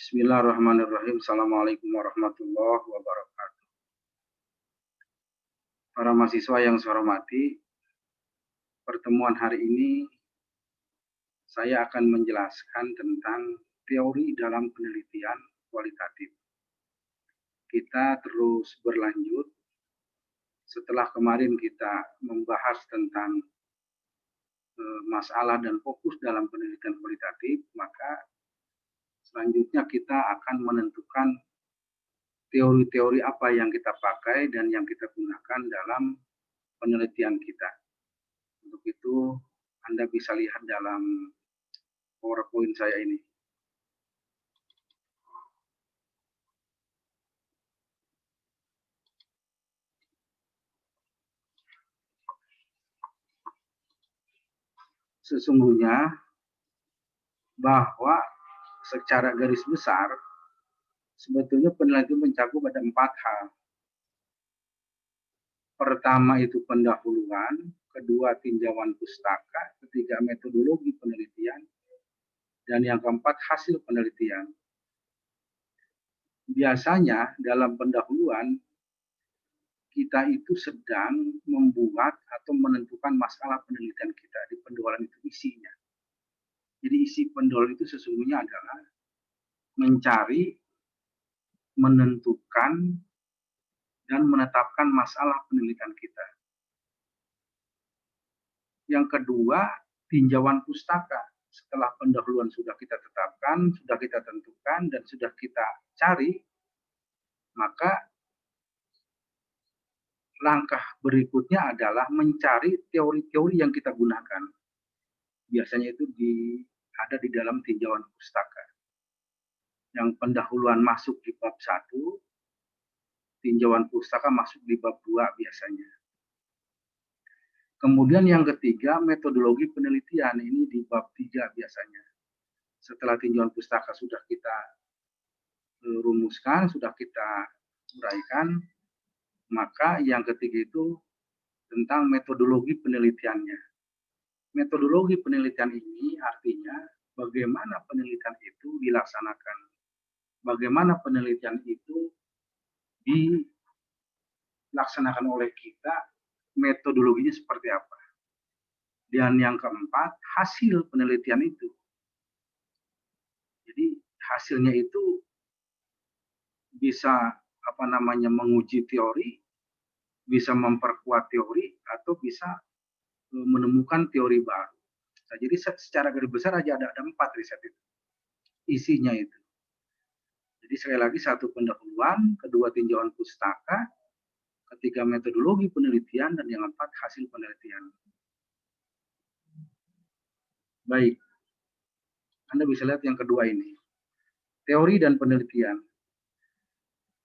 Bismillahirrahmanirrahim. Assalamualaikum warahmatullahi wabarakatuh. Para mahasiswa yang saya hormati, pertemuan hari ini saya akan menjelaskan tentang teori dalam penelitian kualitatif. Kita terus berlanjut setelah kemarin kita membahas tentang masalah dan fokus dalam penelitian kualitatif, maka selanjutnya kita akan menentukan teori-teori apa yang kita pakai dan yang kita gunakan dalam penelitian kita. Untuk itu, Anda bisa lihat dalam PowerPoint saya ini. Sesungguhnya bahwa secara garis besar, sebetulnya penelitian mencakup ada 4 hal. Pertama itu pendahuluan, kedua tinjauan pustaka, ketiga metodologi penelitian, dan yang keempat hasil penelitian. Biasanya dalam pendahuluan, kita itu sedang membuat atau menentukan masalah penelitian kita. Di pendahuluan itu isinya. Jadi isi pendahuluan itu sesungguhnya adalah mencari, menentukan, dan menetapkan masalah penelitian kita. Yang kedua, tinjauan pustaka. Setelah pendahuluan sudah kita tetapkan, sudah kita tentukan, dan sudah kita cari, maka langkah berikutnya adalah mencari teori-teori yang kita gunakan. Biasanya itu ada di dalam tinjauan pustaka. Yang pendahuluan masuk di bab 1, tinjauan pustaka masuk di bab 2 biasanya. Kemudian yang ketiga, metodologi penelitian, ini di bab 3 biasanya. Setelah tinjauan pustaka sudah kita rumuskan, sudah kita uraikan, maka yang ketiga itu tentang metodologi penelitiannya. Metodologi penelitian ini artinya bagaimana penelitian itu dilaksanakan. Bagaimana penelitian itu dilaksanakan oleh kita, metodologinya seperti apa. Dan yang keempat, hasil penelitian itu. Jadi hasilnya itu bisa menguji teori, bisa memperkuat teori, atau bisa menemukan teori baru. Nah, jadi secara garis besar aja ada 4 riset itu. Isinya itu. Jadi sekali lagi, 1 pendahuluan, kedua tinjauan pustaka, ketiga metodologi penelitian, dan yang keempat hasil penelitian. Baik, Anda bisa lihat yang kedua ini. Teori dan penelitian.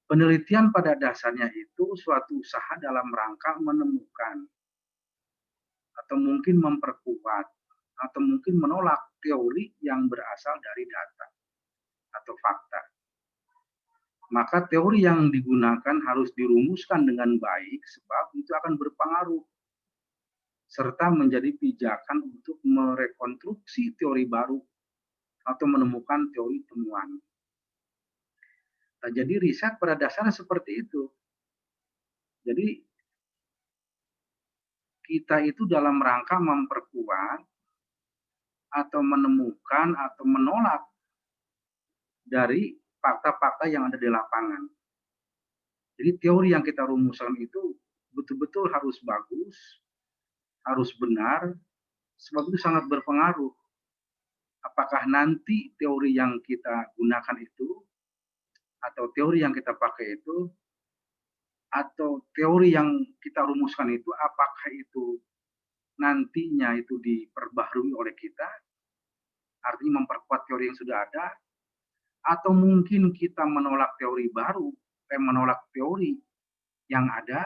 Penelitian pada dasarnya itu suatu usaha dalam rangka menemukan atau mungkin memperkuat atau mungkin menolak teori yang berasal dari data atau fakta. Maka teori yang digunakan harus dirumuskan dengan baik sebab itu akan berpengaruh serta menjadi pijakan untuk merekonstruksi teori baru atau menemukan teori temuan. Nah, jadi riset pada dasarnya seperti itu. Jadi kita itu dalam rangka memperkuat atau menemukan atau menolak dari fakta-fakta yang ada di lapangan. Jadi teori yang kita rumuskan itu betul-betul harus bagus, harus benar, sebab itu sangat berpengaruh. Apakah nanti teori yang kita gunakan itu, atau teori yang kita pakai itu, atau teori yang kita rumuskan itu, apakah itu nantinya itu diperbaharui oleh kita, artinya memperkuat teori yang sudah ada, atau mungkin kita menolak teori baru, menolak teori yang ada,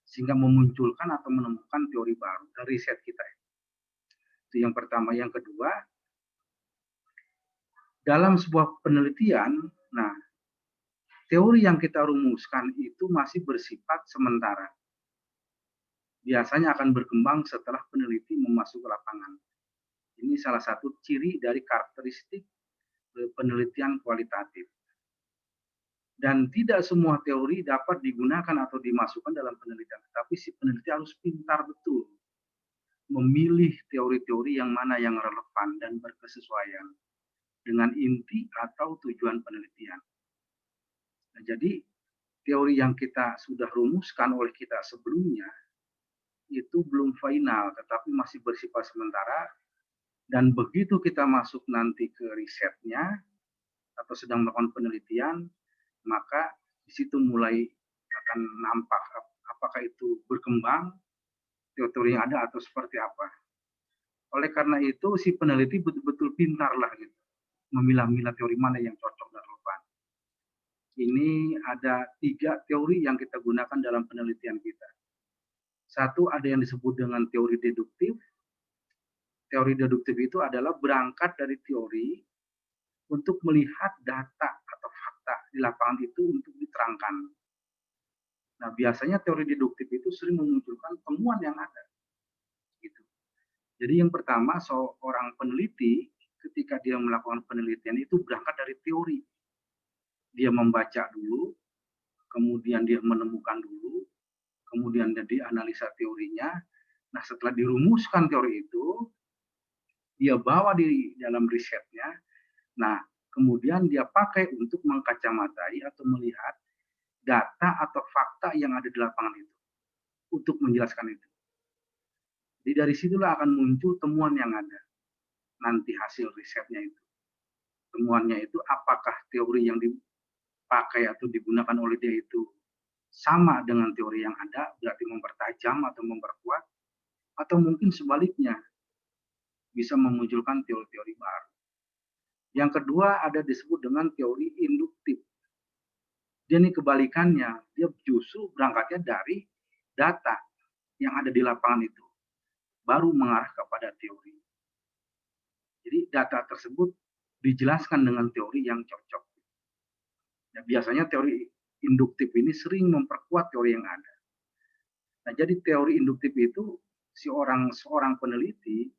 sehingga memunculkan atau menemukan teori baru dari riset kita. Itu yang pertama. Yang kedua, dalam sebuah penelitian, nah, teori yang kita rumuskan itu masih bersifat sementara. Biasanya akan berkembang setelah peneliti memasuki lapangan. Ini salah satu ciri dari karakteristik penelitian kualitatif. Dan tidak semua teori dapat digunakan atau dimasukkan dalam penelitian, tapi si peneliti harus pintar betul memilih teori-teori yang mana yang relevan dan berkesesuaian dengan inti atau tujuan penelitian. Nah, jadi teori yang kita sudah rumuskan oleh kita sebelumnya itu belum final, tetapi masih bersifat sementara. Dan begitu kita masuk nanti ke risetnya atau sedang melakukan penelitian, maka di situ mulai akan nampak apakah itu berkembang teori yang ada atau seperti apa. Oleh karena itu si peneliti betul-betul pintar lah gitu, memilah-milah teori mana yang cocok dan relevan. Ini ada 3 teori yang kita gunakan dalam penelitian kita. Satu, ada yang disebut dengan teori deduktif. Teori deduktif itu adalah berangkat dari teori untuk melihat data atau fakta di lapangan itu untuk diterangkan. Nah, biasanya teori deduktif itu sering memunculkan temuan yang ada. Gitu. Jadi yang pertama, seorang peneliti ketika dia melakukan penelitian itu berangkat dari teori. Dia membaca dulu, kemudian dia menemukan dulu, kemudian dia dianalisa teorinya. Nah, setelah dirumuskan teori itu, dia bawa di dalam risetnya. Nah, kemudian dia pakai untuk mengkacamatai atau melihat data atau fakta yang ada di lapangan itu untuk menjelaskan itu. Jadi dari situlah akan muncul temuan yang ada. Nanti hasil risetnya itu. Temuannya itu apakah teori yang dipakai atau digunakan oleh dia itu sama dengan teori yang ada, berarti mempertajam atau memperkuat, atau mungkin sebaliknya, bisa memunculkan teori-teori baru. Yang kedua ada disebut dengan teori induktif. Jadi kebalikannya, dia justru berangkatnya dari data yang ada di lapangan itu, baru mengarah kepada teori. Jadi data tersebut dijelaskan dengan teori yang cocok. Ya, biasanya teori induktif ini sering memperkuat teori yang ada. Nah, jadi teori induktif itu seorang peneliti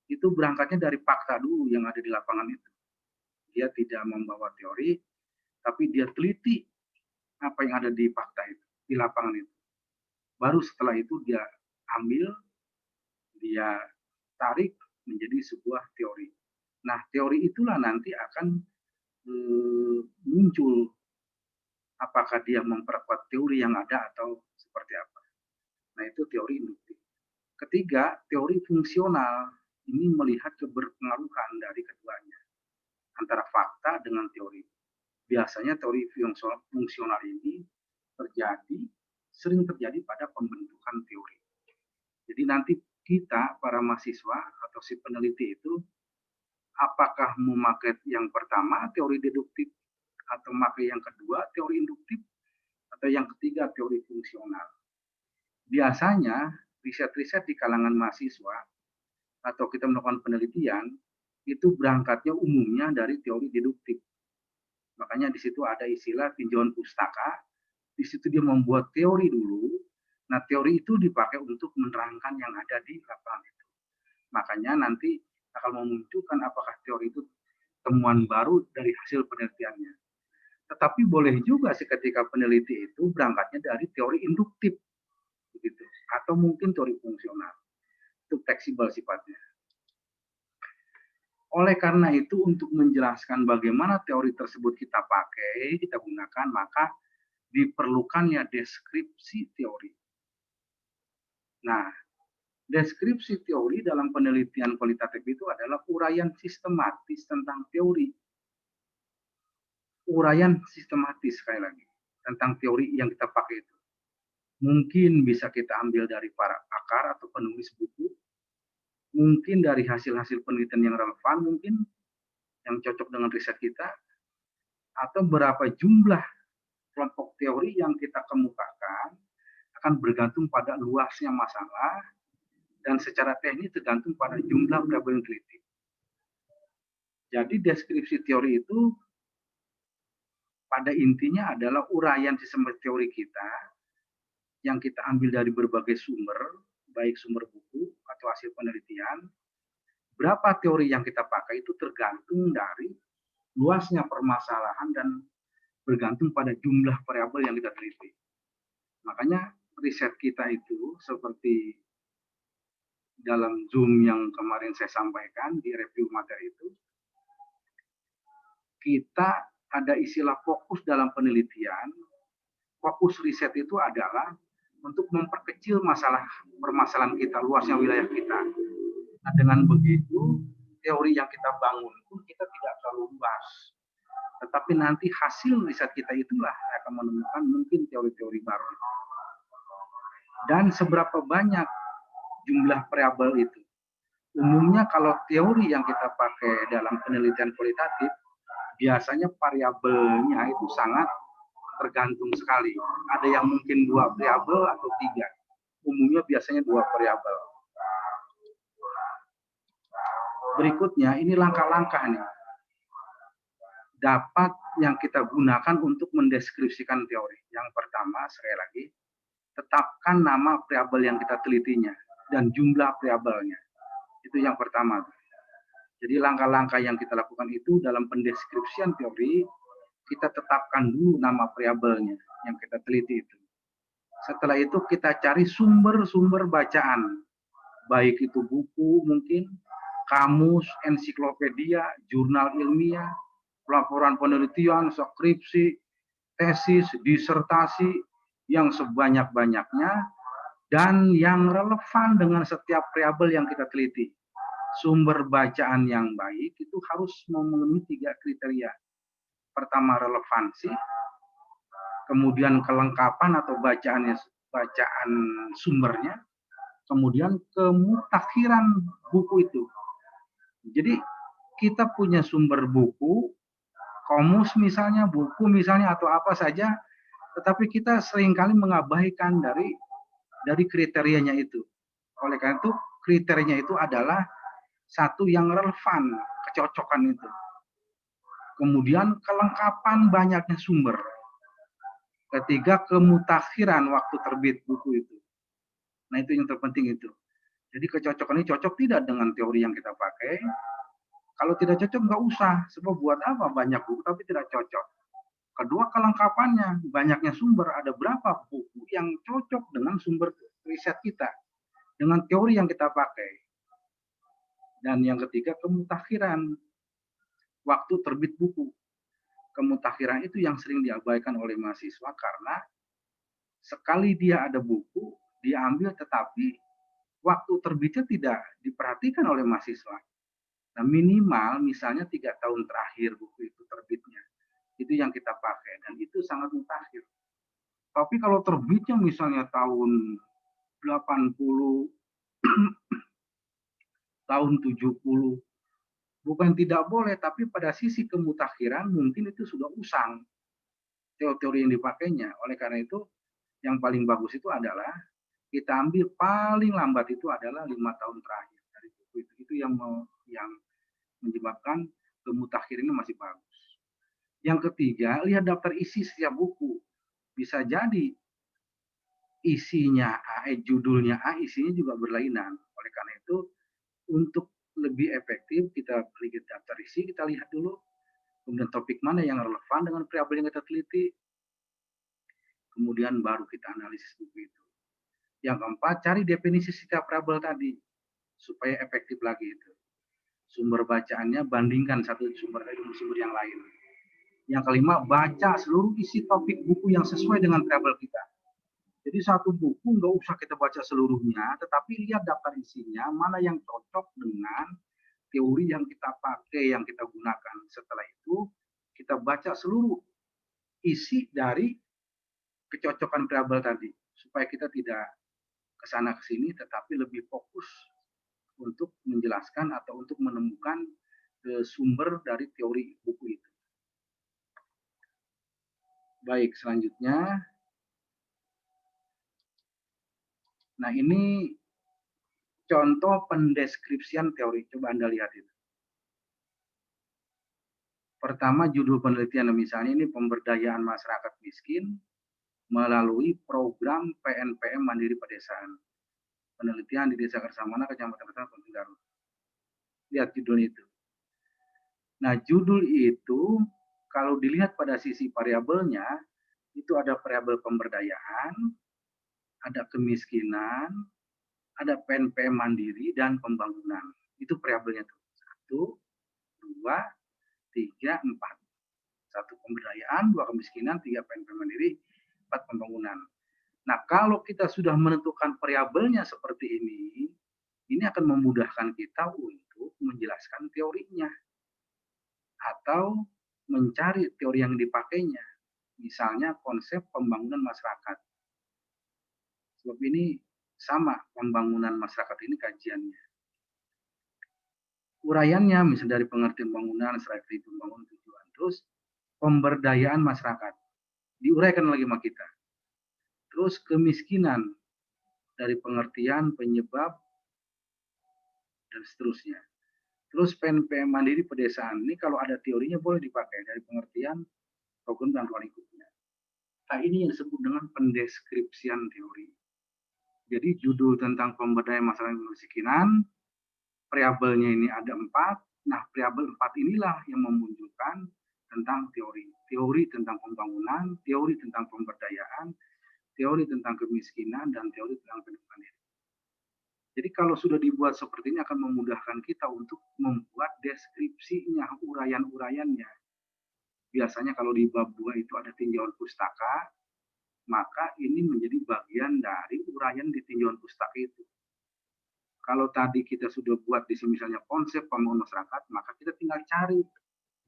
itu berangkatnya dari fakta dulu yang ada di lapangan itu. Dia tidak membawa teori, tapi dia teliti apa yang ada di fakta itu, di lapangan itu. Baru setelah itu dia ambil, dia tarik menjadi sebuah teori. Nah, teori itulah nanti akan muncul apakah dia memperkuat teori yang ada atau seperti apa. Nah, itu teori induktif. Ketiga, teori fungsional ini melihat keberpengaruhan dari keduanya antara fakta dengan teori. Biasanya teori fungsional ini sering terjadi pada pembentukan teori. Jadi nanti kita para mahasiswa atau si peneliti itu apakah memakai yang pertama teori deduktif atau memakai yang kedua teori induktif atau yang ketiga teori fungsional. Biasanya riset-riset di kalangan mahasiswa atau kita melakukan penelitian itu berangkatnya umumnya dari teori deduktif. Makanya di situ ada istilah tinjauan pustaka. Di situ dia membuat teori dulu. Nah, teori itu dipakai untuk menerangkan yang ada di lapangan itu. Makanya nanti akan memunculkan apakah teori itu temuan baru dari hasil penelitiannya. Tetapi boleh juga seketika peneliti itu berangkatnya dari teori induktif, begitu, atau mungkin teori fungsional. Itu fleksibel sifatnya. Oleh karena itu, untuk menjelaskan bagaimana teori tersebut kita pakai, kita gunakan, maka diperlukannya deskripsi teori. Nah, deskripsi teori dalam penelitian kualitatif itu adalah uraian sistematis tentang teori. Uraian sistematis sekali lagi tentang teori yang kita pakai itu. Mungkin bisa kita ambil dari para pakar atau penulis buku, mungkin dari hasil-hasil penelitian yang relevan, mungkin yang cocok dengan riset kita, atau berapa jumlah kelompok teori yang kita kemukakan akan bergantung pada luasnya masalah dan secara teknis tergantung pada jumlah variabel yang teliti. Jadi deskripsi teori itu pada intinya adalah uraian sistem teori kita yang kita ambil dari berbagai sumber, baik sumber buku atau hasil penelitian. Berapa teori yang kita pakai itu tergantung dari luasnya permasalahan dan bergantung pada jumlah variabel yang kita teliti. Makanya riset kita itu seperti dalam Zoom yang kemarin saya sampaikan di review materi itu, kita ada istilah fokus dalam penelitian. Fokus riset itu adalah untuk memperkecil permasalahan kita, luasnya wilayah kita. Nah, dengan begitu, teori yang kita bangun pun kita tidak terlalu luas. Tetapi nanti hasil riset kita itulah akan menemukan mungkin teori-teori baru. Dan seberapa banyak jumlah variabel itu. Umumnya kalau teori yang kita pakai dalam penelitian kualitatif, biasanya variabelnya itu sangat tergantung sekali. Ada yang mungkin 2 variabel atau 3. Umumnya biasanya 2 variabel. Berikutnya, ini langkah-langkah nih. Dapat yang kita gunakan untuk mendeskripsikan teori. Yang pertama, sekali lagi, tetapkan nama variabel yang kita telitinya dan jumlah variabelnya. Itu yang pertama. Jadi langkah-langkah yang kita lakukan itu dalam pendeskripsian teori, kita tetapkan dulu nama variabelnya yang kita teliti itu. Setelah itu kita cari sumber-sumber bacaan, baik itu buku mungkin, kamus, ensiklopedia, jurnal ilmiah, laporan penelitian, skripsi, tesis, disertasi yang sebanyak-banyaknya dan yang relevan dengan setiap variabel yang kita teliti. Sumber bacaan yang baik itu harus memenuhi 3 kriteria. Pertama, relevansi, kemudian kelengkapan atau bacaan sumbernya, kemudian kemutakhiran buku itu. Jadi kita punya sumber buku, komus misalnya, buku misalnya atau apa saja, tetapi kita seringkali mengabaikan dari kriterianya itu. Oleh karena itu kriterianya itu adalah satu yang relevan, kecocokan itu. Kemudian kelengkapan banyaknya sumber. Ketiga, kemutakhiran waktu terbit buku itu. Nah, itu yang terpenting itu. Jadi kecocokan ini cocok tidak dengan teori yang kita pakai. Kalau tidak cocok nggak usah, sebab buat apa banyak buku tapi tidak cocok. Kedua, kelengkapannya, banyaknya sumber, ada berapa buku yang cocok dengan sumber riset kita, dengan teori yang kita pakai. Dan yang ketiga, kemutakhiran waktu terbit buku. Kemutakhiran itu yang sering diabaikan oleh mahasiswa karena sekali dia ada buku, dia ambil tetapi waktu terbitnya tidak diperhatikan oleh mahasiswa. Nah, minimal misalnya 3 tahun terakhir buku itu terbitnya. Itu yang kita pakai dan itu sangat mutakhir. Tapi kalau terbitnya misalnya tahun 80, tahun 70, bukan tidak boleh, tapi pada sisi kemutakhiran mungkin itu sudah usang teori-teori yang dipakainya. Oleh karena itu, yang paling bagus itu adalah kita ambil paling lambat itu adalah 5 tahun terakhir dari buku itu. Itu yang menyebabkan kemutakhiran ini masih bagus. Yang ketiga, lihat daftar isi setiap buku. Bisa jadi isinya A, judulnya A, isinya juga berlainan. Oleh karena itu, untuk lebih efektif, kita beli daftar isi, kita lihat dulu, kemudian topik mana yang relevan dengan variabel yang kita teliti, kemudian baru kita analisis buku itu. Yang keempat, cari definisi setiap variabel tadi, supaya efektif lagi itu. Sumber bacaannya bandingkan satu sumber dengan sumber yang lain. Yang kelima, baca seluruh isi topik buku yang sesuai dengan variabel kita. Jadi satu buku nggak usah kita baca seluruhnya, tetapi lihat daftar isinya, mana yang cocok dengan teori yang kita pakai, yang kita gunakan. Setelah itu, kita baca seluruh isi dari kecocokan variabel tadi, supaya kita tidak kesana kesini, tetapi lebih fokus untuk menjelaskan atau untuk menemukan sumber dari teori buku itu. Baik, selanjutnya. Nah, ini contoh pendeskripsian teori. Coba Anda lihat itu. Pertama, judul penelitian misalnya ini pemberdayaan masyarakat miskin melalui program PNPM Mandiri Pedesaan. Penelitian di Desa Kersamana, Kecamatan Kersamana, Provinsi Garut. Lihat judul itu. Nah, judul itu kalau dilihat pada sisi variabelnya, itu ada variabel pemberdayaan, ada kemiskinan, ada PNPM mandiri, dan pembangunan. Itu variabelnya tuh. 1, 2, 3, 4. 1 pemberdayaan, 2 kemiskinan, 3 PNPM mandiri, 4 pembangunan. Nah, kalau kita sudah menentukan variabelnya seperti ini akan memudahkan kita untuk menjelaskan teorinya atau mencari teori yang dipakainya. Misalnya konsep pembangunan masyarakat. Sebab ini sama pembangunan masyarakat ini kajiannya. Uraiannya misalnya dari pengertian bangunan, strategi pembangunan tujuan. Terus pemberdayaan masyarakat. Diuraikan lagi sama kita. Terus kemiskinan dari pengertian penyebab dan seterusnya. Terus PNPM mandiri pedesaan ini kalau ada teorinya boleh dipakai dari pengertian program dan ruang lingkupnya. Nah, ini yang disebut dengan pendeskripsian teori. Jadi judul tentang pemberdayaan masyarakat kemiskinan, variabelnya ini ada 4. Nah, variabel 4 inilah yang memunculkan tentang teori. Teori tentang pembangunan, teori tentang pemberdayaan, teori tentang kemiskinan, dan teori tentang PNPM mandiri. Jadi kalau sudah dibuat seperti ini akan memudahkan kita untuk membuat deskripsinya, uraian-uraiannya. Biasanya kalau di bab 2 itu ada tinjauan pustaka, maka ini menjadi bagian dari uraian di tinjauan pustaka itu. Kalau tadi kita sudah buat di sini misalnya konsep pembangunan masyarakat, maka kita tinggal cari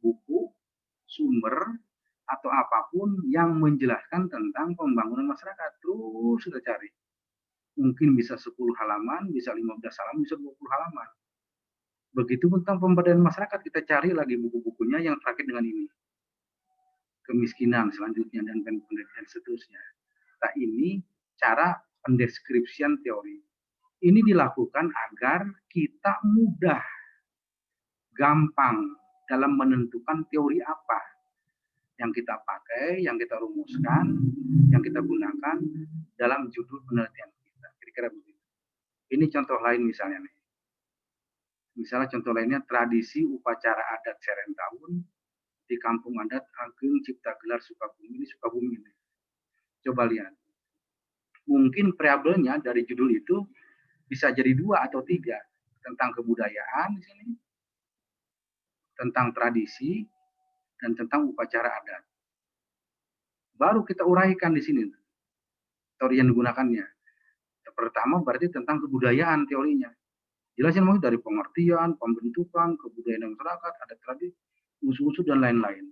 buku, sumber, atau apapun yang menjelaskan tentang pembangunan masyarakat. Terus kita cari. Mungkin bisa 10 halaman, bisa 15 halaman, bisa 20 halaman. Begitu tentang pemberdayaan masyarakat, kita cari lagi buku-bukunya yang terkait dengan ini. Kemiskinan selanjutnya dan seterusnya. Nah, ini cara pendeskripsian teori. Ini dilakukan agar kita mudah, gampang dalam menentukan teori apa yang kita pakai, yang kita rumuskan, yang kita gunakan dalam judul penelitian kita. Kira-kira begitu. Ini contoh lain misalnya nih. Misalnya contoh lainnya tradisi upacara adat Serentahun di Kampung Adat Ageng Cipta Gelar Sukabumi. Ini Sukabumi ini. Coba lihat. Mungkin variabelnya dari judul itu bisa jadi 2 atau 3 tentang kebudayaan di sini, tentang tradisi, dan tentang upacara adat. Baru kita uraikan di sini teori yang digunakannya. Pertama berarti tentang kebudayaan teorinya. Jelasin mau dari pengertian, pembentukan, kebudayaan masyarakat, adat tradisi, unsur-unsur dan lain-lain.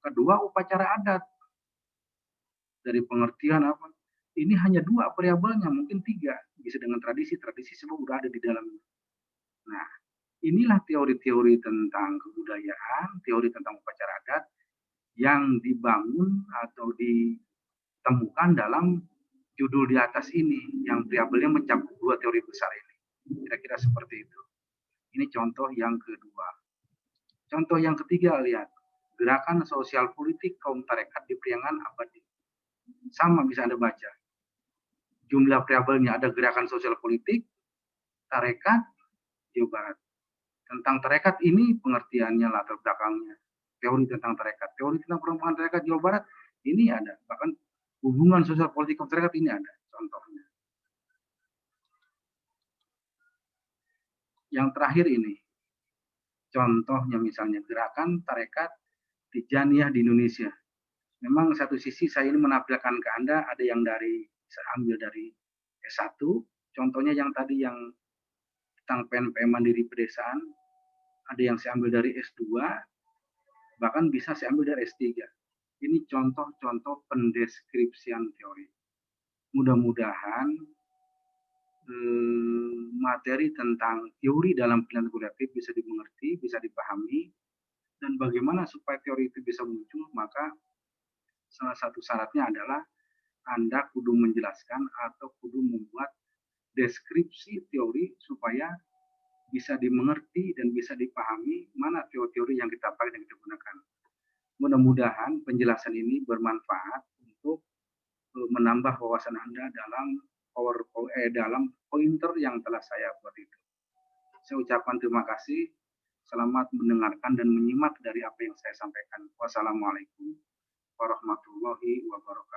Kedua upacara adat. Dari pengertian apa? Ini hanya 2 variabelnya, mungkin 3. Bisa dengan tradisi semua udah ada di dalamnya. Nah, inilah teori-teori tentang kebudayaan, teori tentang upacara adat yang dibangun atau ditemukan dalam judul di atas ini, yang variabelnya mencakup 2 teori besar ini. Kira-kira seperti itu. Ini contoh yang kedua. Contoh yang ketiga, lihat. Gerakan sosial politik kaum tarekat di Priangan Abadi. Sama bisa Anda baca. Jumlah variabelnya ada gerakan sosial politik, tarekat, Jawa Barat. Tentang tarekat ini pengertiannya, latar belakangnya, teori tentang tarekat, teori tentang perkembangan tarekat Jawa Barat ini ada, bahkan hubungan sosial politik tarekat ini ada contohnya. Yang terakhir ini, contohnya misalnya gerakan tarekat Tijaniyah di Indonesia. Memang satu sisi saya ini menampilkan ke Anda ada yang saya ambil dari S1, contohnya yang tadi yang tentang PNPM mandiri pedesaan, ada yang saya ambil dari S2, bahkan bisa saya ambil dari S3. Ini contoh-contoh pendeskripsian teori. Mudah-mudahan materi tentang teori dalam penelitian kualitatif bisa dimengerti, bisa dipahami, dan bagaimana supaya teori itu bisa muncul, maka salah satu syaratnya adalah Anda kudu menjelaskan atau kudu membuat deskripsi teori supaya bisa dimengerti dan bisa dipahami mana teori-teori yang kita pakai dan kita gunakan. Mudah-mudahan penjelasan ini bermanfaat untuk menambah wawasan Anda dalam pointer yang telah saya buat itu. Saya ucapkan terima kasih. Selamat mendengarkan dan menyimak dari apa yang saya sampaikan. Wassalamualaikum warahmatullahi wabarakatuh.